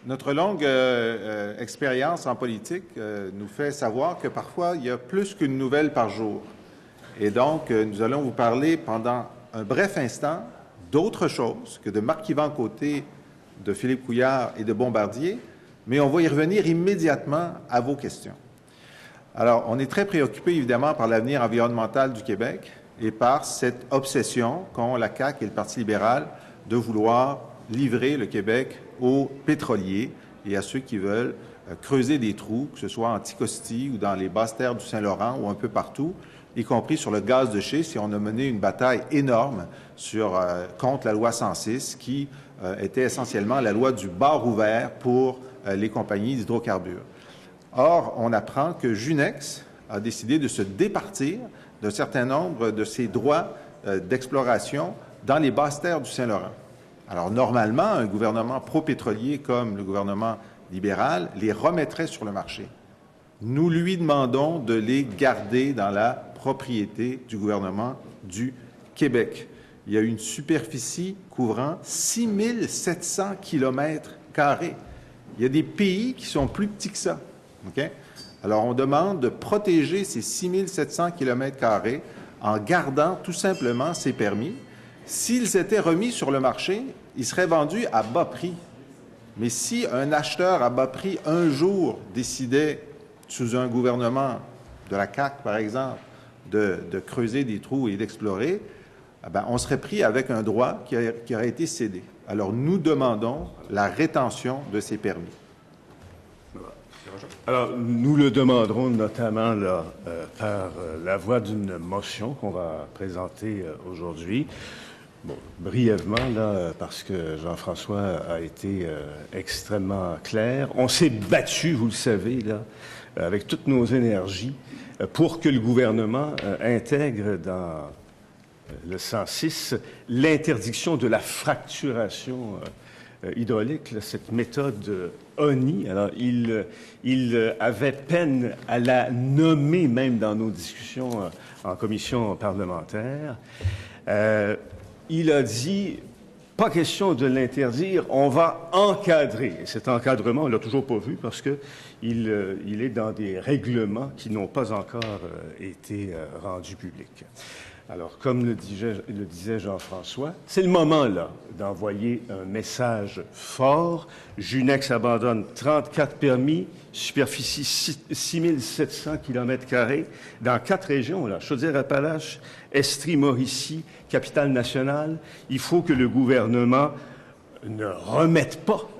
Notre longue expérience en politique nous fait savoir que parfois, il y a plus qu'une nouvelle par jour. Et donc, nous allons vous parler pendant un bref instant d'autre chose que de Marc-Yvan Côté, de Philippe Couillard et de Bombardier, mais on va y revenir immédiatement à vos questions. Alors, on est très préoccupé, évidemment, par l'avenir environnemental du Québec et par cette obsession qu'ont la CAQ et le Parti libéral de vouloir livrer le Québec aux pétroliers et à ceux qui veulent creuser des trous, que ce soit en Anticosti ou dans les basses terres du Saint-Laurent ou un peu partout, y compris sur le gaz de schiste. Et on a mené une bataille énorme contre la loi 106, qui était essentiellement la loi du bar ouvert pour les compagnies d'hydrocarbures. Or, on apprend que Junex a décidé de se départir d'un certain nombre de ses droits d'exploration dans les basses terres du Saint-Laurent. Alors, normalement, un gouvernement pro-pétrolier comme le gouvernement libéral les remettrait sur le marché. Nous lui demandons de les garder dans la propriété du gouvernement du Québec. Il y a une superficie couvrant 6 700 km². Il y a des pays qui sont plus petits que ça. Okay? Alors, on demande de protéger ces 6 700 km² en gardant tout simplement ces permis. S'ils étaient remis sur le marché, ils seraient vendus à bas prix. Mais si un acheteur à bas prix, un jour, décidait, sous un gouvernement de la CAQ, par exemple, de creuser des trous et d'explorer, on serait pris avec un droit qui aurait été cédé. Alors, nous demandons la rétention de ces permis. Alors, nous le demanderons notamment là, par la voie d'une motion qu'on va présenter aujourd'hui. Bon, brièvement, là, parce que Jean-François a été extrêmement clair. On s'est battu, vous le savez, là, avec toutes nos énergies, pour que le gouvernement intègre dans le 106 l'interdiction de la fracturation hydraulique, là, cette méthode ONI. Alors, il avait peine à la nommer, même dans nos discussions en commission parlementaire. Il a dit, pas question de l'interdire, on va encadrer. Et cet encadrement, on ne l'a toujours pas vu parce que il est dans des règlements qui n'ont pas encore été rendus publics. Alors, comme le disait Jean-François, c'est le moment, là, d'envoyer un message fort. Junex abandonne 34 permis, superficie 6 700 km² dans 4 régions, là, Chaudière-Appalaches, Estrie, Mauricie, Capitale-Nationale. Il faut que le gouvernement ne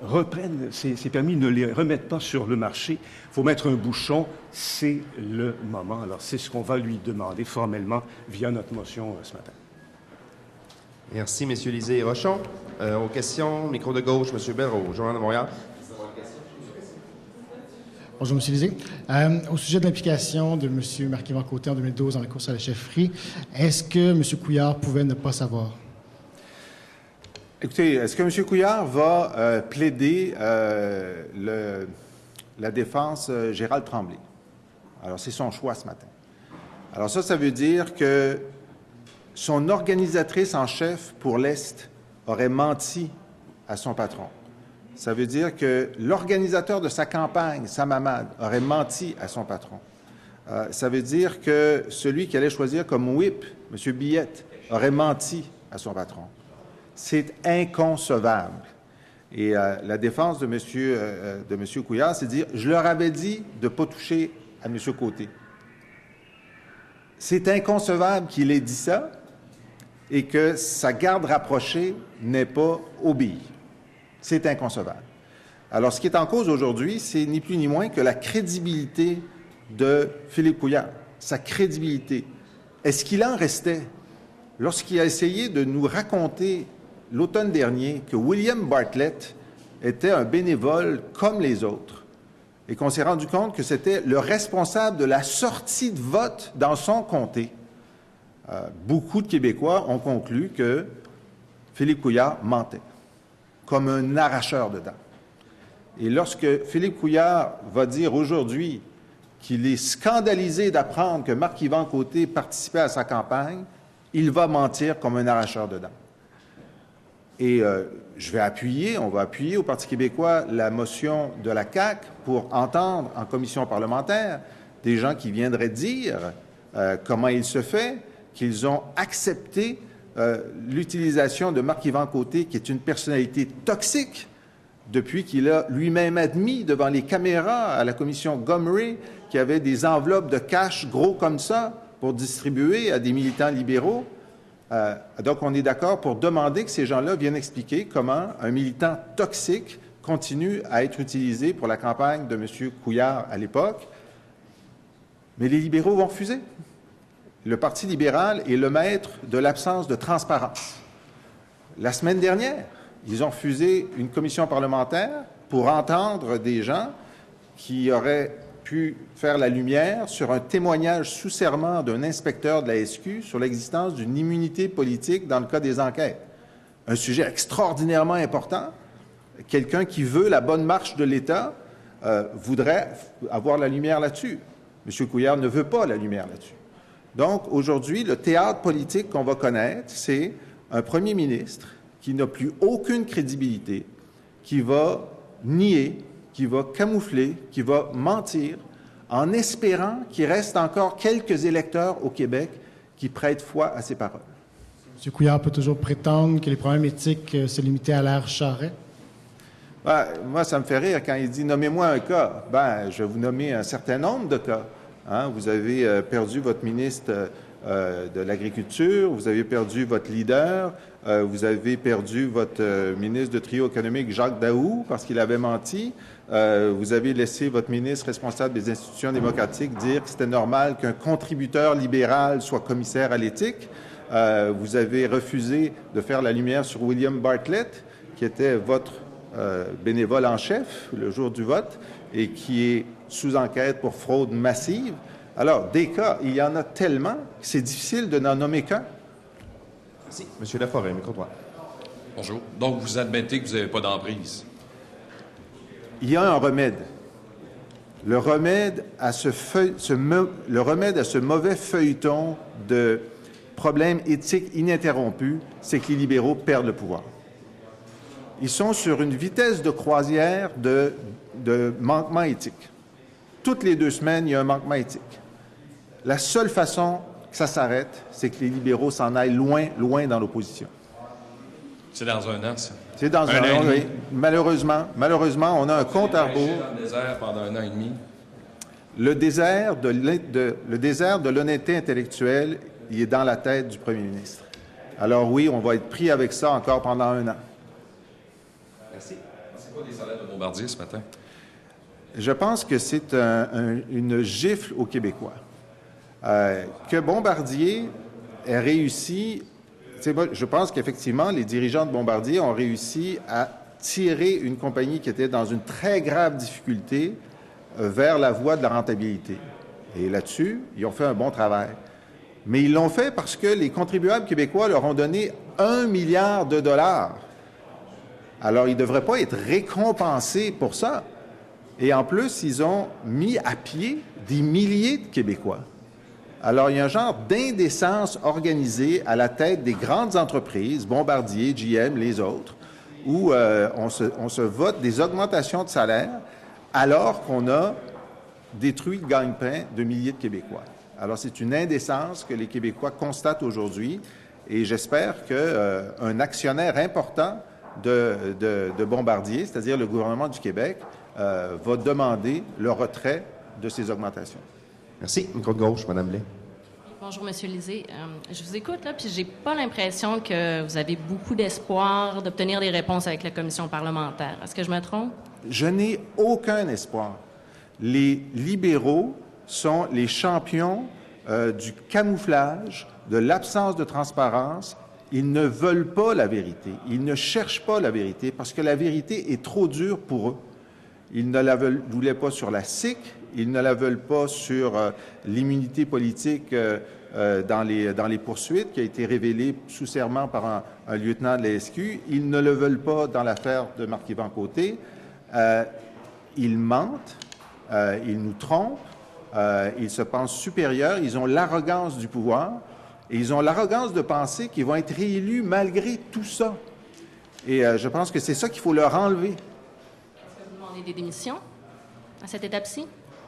reprenne ces permis, ne les remette pas sur le marché. Il faut mettre un bouchon, c'est le moment. Alors, c'est ce qu'on va lui demander formellement via notre motion ce matin. Merci, M. Lisée et Rochon. Aux questions, micro de gauche, M. Belrose, Journal de Montréal. Bonjour, M. Lisée. Au sujet de l'implication de M. Marc-Yvan Côté en 2012 dans la course à la chefferie, est-ce que M. Couillard pouvait ne pas savoir? Écoutez, est-ce que M. Couillard va plaider la défense Gérald Tremblay? Alors, c'est son choix ce matin. Alors ça veut dire que son organisatrice en chef pour l'Est aurait menti à son patron. Ça veut dire que l'organisateur de sa campagne, Sam Hamad, aurait menti à son patron. Ça veut dire que celui qui allait choisir comme whip, M. Billette, aurait menti à son patron. C'est inconcevable. Et la défense de M. Couillard, c'est de dire, je leur avais dit de ne pas toucher à M. Côté. C'est inconcevable qu'il ait dit ça et que sa garde rapprochée n'ait pas obéi. C'est inconcevable. Alors, ce qui est en cause aujourd'hui, c'est ni plus ni moins que la crédibilité de Philippe Couillard. Sa crédibilité. Est-ce qu'il en restait lorsqu'il a essayé de nous raconter l'automne dernier que William Bartlett était un bénévole comme les autres et qu'on s'est rendu compte que c'était le responsable de la sortie de vote dans son comté? Beaucoup de Québécois ont conclu que Philippe Couillard mentait, comme un arracheur de dents. Et lorsque Philippe Couillard va dire aujourd'hui qu'il est scandalisé d'apprendre que Marc-Yvan Côté participait à sa campagne, il va mentir comme un arracheur de dents. Et on va appuyer au Parti québécois la motion de la CAQ pour entendre en commission parlementaire des gens qui viendraient dire comment il se fait qu'ils ont accepté l'utilisation de Marc-Yvan Côté, qui est une personnalité toxique, depuis qu'il a lui-même admis devant les caméras à la commission Gomery qu'il y avait des enveloppes de cash gros comme ça pour distribuer à des militants libéraux. Donc, on est d'accord pour demander que ces gens-là viennent expliquer comment un militant toxique continue à être utilisé pour la campagne de M. Couillard à l'époque. Mais les libéraux vont refuser. Le Parti libéral est le maître de l'absence de transparence. La semaine dernière, ils ont refusé une commission parlementaire pour entendre des gens qui auraient pu faire la lumière sur un témoignage sous serment d'un inspecteur de la SQ sur l'existence d'une immunité politique dans le cas des enquêtes. Un sujet extraordinairement important. Quelqu'un qui veut la bonne marche de l'État voudrait avoir la lumière là-dessus. M. Couillard ne veut pas la lumière là-dessus. Donc, aujourd'hui, le théâtre politique qu'on va connaître, c'est un premier ministre qui n'a plus aucune crédibilité, qui va nier, qui va camoufler, qui va mentir, en espérant qu'il reste encore quelques électeurs au Québec qui prêtent foi à ses paroles. M. Couillard peut toujours prétendre que les problèmes éthiques se limitaient à l'ère Charest? Ben, moi, ça me fait rire quand il dit « Nommez-moi un cas ». Ben, je vais vous nommer un certain nombre de cas. Hein? Vous avez perdu votre ministre de l'Agriculture, vous avez perdu votre leader, vous avez perdu votre ministre de trio économique, Jacques Daou, parce qu'il avait menti. Vous avez laissé votre ministre responsable des institutions démocratiques dire que c'était normal qu'un contributeur libéral soit commissaire à l'éthique. Vous avez refusé de faire la lumière sur William Bartlett, qui était votre bénévole en chef le jour du vote et qui est sous enquête pour fraude massive. Alors, des cas, il y en a tellement que c'est difficile de n'en nommer qu'un. Merci. M. Laforêt, micro droit. Bonjour. Donc, vous admettez que vous n'avez pas d'emprise? Il y a un remède. Le remède à ce mauvais feuilleton de problèmes éthiques ininterrompus, c'est que les libéraux perdent le pouvoir. Ils sont sur une vitesse de croisière de manquement éthique. Toutes les 2 semaines, il y a un manquement éthique. La seule façon que ça s'arrête, c'est que les libéraux s'en aillent loin, loin dans l'opposition. C'est dans un an, ça. C'est dans un an, oui. Malheureusement, on a un compte à rebours. Dans le désert pendant 1 an et demi. Le désert de l'honnêteté intellectuelle, il est dans la tête du premier ministre. Alors oui, on va être pris avec ça encore pendant 1 an. Merci. C'est quoi des salaires de Bombardier ce matin? Je pense que c'est une gifle aux Québécois. Que Bombardier ait réussi... Je pense qu'effectivement, les dirigeants de Bombardier ont réussi à tirer une compagnie qui était dans une très grave difficulté vers la voie de la rentabilité. Et là-dessus, ils ont fait un bon travail. Mais ils l'ont fait parce que les contribuables québécois leur ont donné 1 milliard de dollars. Alors, ils ne devraient pas être récompensés pour ça. Et en plus, ils ont mis à pied des milliers de Québécois. Alors, il y a un genre d'indécence organisée à la tête des grandes entreprises, Bombardier, GM, les autres, où on se vote des augmentations de salaire alors qu'on a détruit le gagne-pain de milliers de Québécois. Alors, c'est une indécence que les Québécois constatent aujourd'hui et j'espère qu'un actionnaire important de Bombardier, c'est-à-dire le gouvernement du Québec, va demander le retrait de ces augmentations. Merci. Micro de gauche, Mme Blais. Bonjour, M. Lisée. Je vous écoute, là, puis j'ai pas l'impression que vous avez beaucoup d'espoir d'obtenir des réponses avec la commission parlementaire. Est-ce que je me trompe? Je n'ai aucun espoir. Les libéraux sont les champions du camouflage, de l'absence de transparence. Ils ne veulent pas la vérité. Ils ne cherchent pas la vérité parce que la vérité est trop dure pour eux. Ils ne la voulaient pas sur la SIC, ils ne la veulent pas sur l'immunité politique dans les poursuites qui a été révélée sous serment par un lieutenant de la SQ. Ils ne le veulent pas dans l'affaire de Marc-Yvan Côté. Ils mentent, ils nous trompent, ils se pensent supérieurs, ils ont l'arrogance du pouvoir et ils ont l'arrogance de penser qu'ils vont être réélus malgré tout ça. Et je pense que c'est ça qu'il faut leur enlever. Est-ce que vous demandez des démissions à cette étape-ci?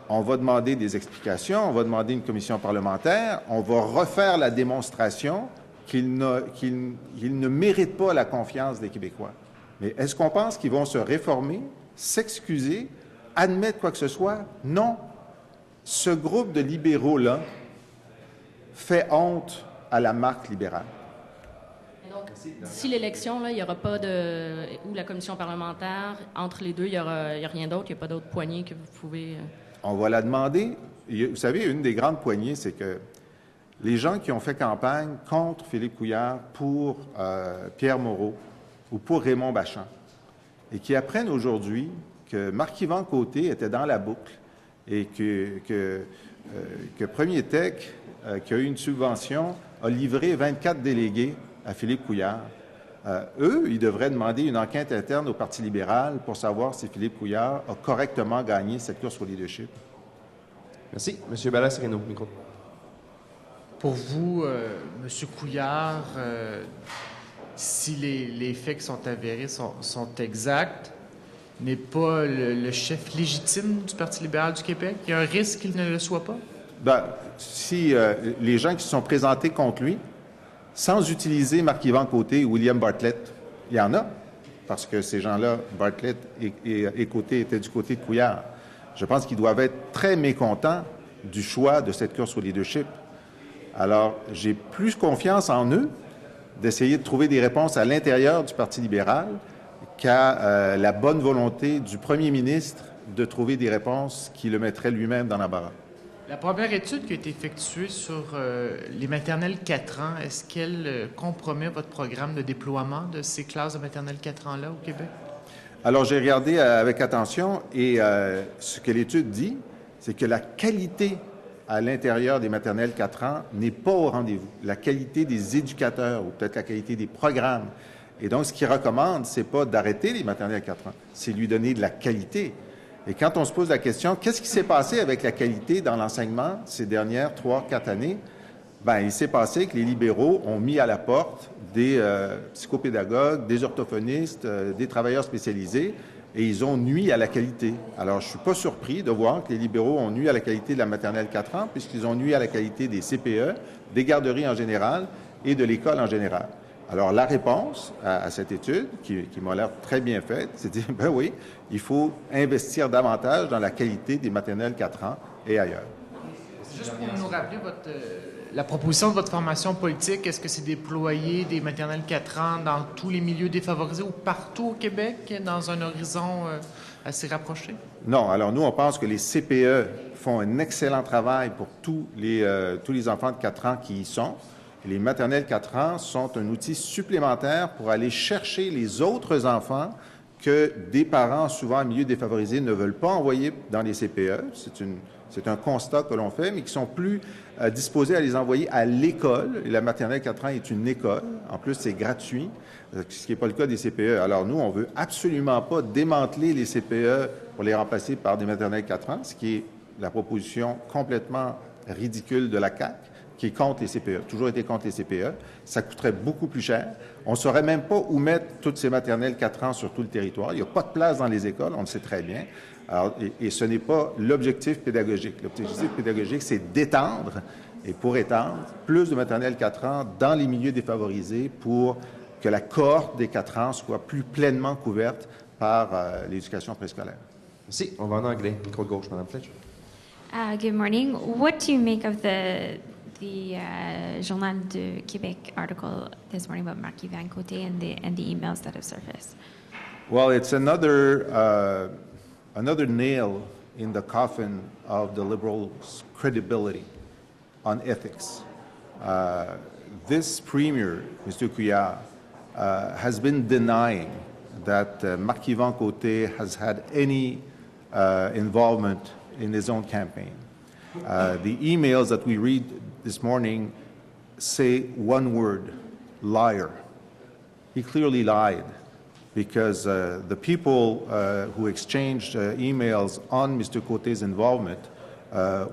On va demander des explications, on va demander une commission parlementaire, on va refaire la démonstration qu'ils ne méritent pas la confiance des Québécois. Mais est-ce qu'on pense qu'ils vont se réformer, s'excuser, admettre quoi que ce soit? Non. Ce groupe de libéraux-là fait honte à la marque libérale. Et donc, d'ici l'élection, là, il n'y aura pas de... ou la commission parlementaire, entre les deux, il n'y a rien d'autre, il n'y a pas d'autre poignée que vous pouvez... On va la demander. Vous savez, une des grandes poignées, c'est que les gens qui ont fait campagne contre Philippe Couillard pour Pierre Moreau ou pour Raymond Bachand et qui apprennent aujourd'hui que Marc-Yvan Côté était dans la boucle et que Premier Tech, qui a eu une subvention, a livré 24 délégués à Philippe Couillard. Eux, ils devraient demander une enquête interne au Parti libéral pour savoir si Philippe Couillard a correctement gagné cette course au leadership. Merci. M. Ballas-Reynaud, micro. Pour vous, M. Couillard, si les faits qui sont avérés sont exacts, n'est pas le chef légitime du Parti libéral du Québec? Il y a un risque qu'il ne le soit pas? Bien, si les gens qui se sont présentés contre lui, sans utiliser Marc-Yvan Côté ou William Bartlett, il y en a, parce que ces gens-là, Bartlett et Côté, étaient du côté de Couillard. Je pense qu'ils doivent être très mécontents du choix de cette course au leadership. Alors, j'ai plus confiance en eux d'essayer de trouver des réponses à l'intérieur du Parti libéral qu'à la bonne volonté du premier ministre de trouver des réponses qui le mettraient lui-même dans l'embarras. La première étude qui a été effectuée sur les maternelles 4 ans, est-ce qu'elle compromet votre programme de déploiement de ces classes de maternelle 4 ans-là au Québec? Alors, j'ai regardé avec attention et ce que l'étude dit, c'est que la qualité à l'intérieur des maternelles 4 ans n'est pas au rendez-vous. La qualité des éducateurs ou peut-être la qualité des programmes. Et donc, ce qu'ils recommandent, c'est pas d'arrêter les maternelles 4 ans, c'est lui donner de la qualité. Et quand on se pose la question, qu'est-ce qui s'est passé avec la qualité dans l'enseignement ces dernières 3-4 années? Bien, il s'est passé que les libéraux ont mis à la porte des psychopédagogues, des orthophonistes, des travailleurs spécialisés, et ils ont nui à la qualité. Alors, je ne suis pas surpris de voir que les libéraux ont nui à la qualité de la maternelle 4 ans, puisqu'ils ont nui à la qualité des CPE, des garderies en général et de l'école en général. Alors, la réponse à cette étude, qui m'a l'air très bien faite, c'est de dire, ben oui, il faut investir davantage dans la qualité des maternelles 4 ans et ailleurs. Juste pour nous rappeler la proposition de votre formation politique, est-ce que c'est déployer des maternelles 4 ans dans tous les milieux défavorisés ou partout au Québec, dans un horizon assez rapproché? Non. Alors, nous, on pense que les CPE font un excellent travail pour tous les enfants de 4 ans qui y sont. Les maternelles 4 ans sont un outil supplémentaire pour aller chercher les autres enfants que des parents, souvent en milieu défavorisé, ne veulent pas envoyer dans les CPE. C'est un constat que l'on fait, mais qui sont plus disposés à les envoyer à l'école. Et la maternelle 4 ans est une école. En plus, c'est gratuit, ce qui n'est pas le cas des CPE. Alors, nous, on veut absolument pas démanteler les CPE pour les remplacer par des maternelles 4 ans, ce qui est la proposition complètement ridicule de la CAQ, qui est contre les CPE, toujours été contre les CPE. Ça coûterait beaucoup plus cher. On ne saurait même pas où mettre toutes ces maternelles 4 ans sur tout le territoire. Il n'y a pas de place dans les écoles, on le sait très bien. Alors, et ce n'est pas l'objectif pédagogique. L'objectif pédagogique, c'est d'étendre, et pour étendre, plus de maternelles 4 ans dans les milieux défavorisés pour que la cohorte des 4 ans soit plus pleinement couverte par l'éducation préscolaire. Merci. On va en anglais. Micro de gauche, Mme Fletcher. Good morning. What do you make of the Journal de Québec article this morning about Marc-Yvan Côté and the emails that have surfaced? Well, it's another nail in the coffin of the Liberals' credibility on ethics. This premier, Mr. Couillard, has been denying that Marc-Yvan Côté has had any involvement in his own campaign. The emails that we read this morning say one word, liar. He clearly lied because the people who exchanged emails on Mr. Côté's involvement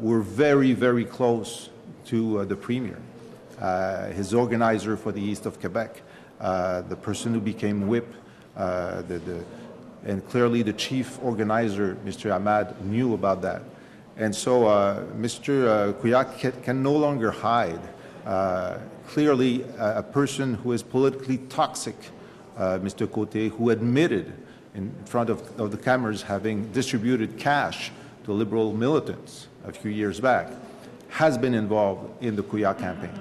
were very, very close to the Premier, his organizer for the East of Quebec, the person who became whip And clearly the chief organizer, Mr. Ahmad, knew about that. And so Mr. Couillard can no longer hide. Clearly, a person who is politically toxic, Mr. Côté, who admitted in front of the cameras having distributed cash to Liberal militants a few years back, has been involved in the Couillard campaign.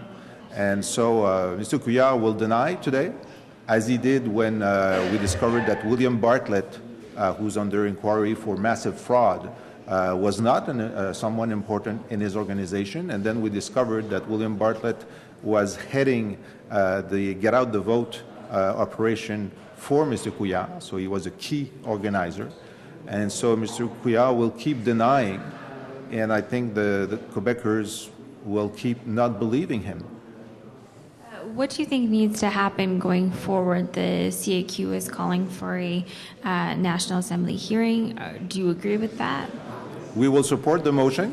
And so Mr. Couillard will deny today, as he did when we discovered that William Bartlett, who's under inquiry for massive fraud, was not someone important in his organization. And then we discovered that William Bartlett was heading the Get Out the Vote operation for Mr. Couillard, so he was a key organizer. And so Mr. Couillard will keep denying, and I think the Quebecers will keep not believing him. What do you think needs to happen going forward? The CAQ is calling for a National Assembly hearing. Do you agree with that? We will support the motion,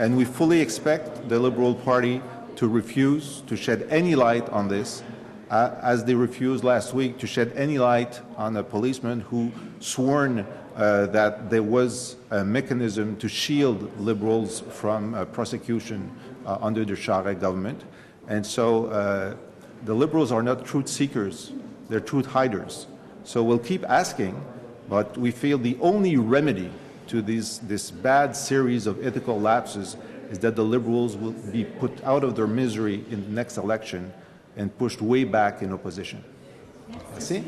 and we fully expect the Liberal Party to refuse to shed any light on this, as they refused last week to shed any light on a policeman who sworn that there was a mechanism to shield Liberals from prosecution under the Charest government. And so the Liberals are not truth seekers, they're truth hiders. So we'll keep asking, but we feel the only remedy to this bad series of ethical lapses is that the Liberals will be put out of their misery in the next election and pushed way back in opposition. Merci.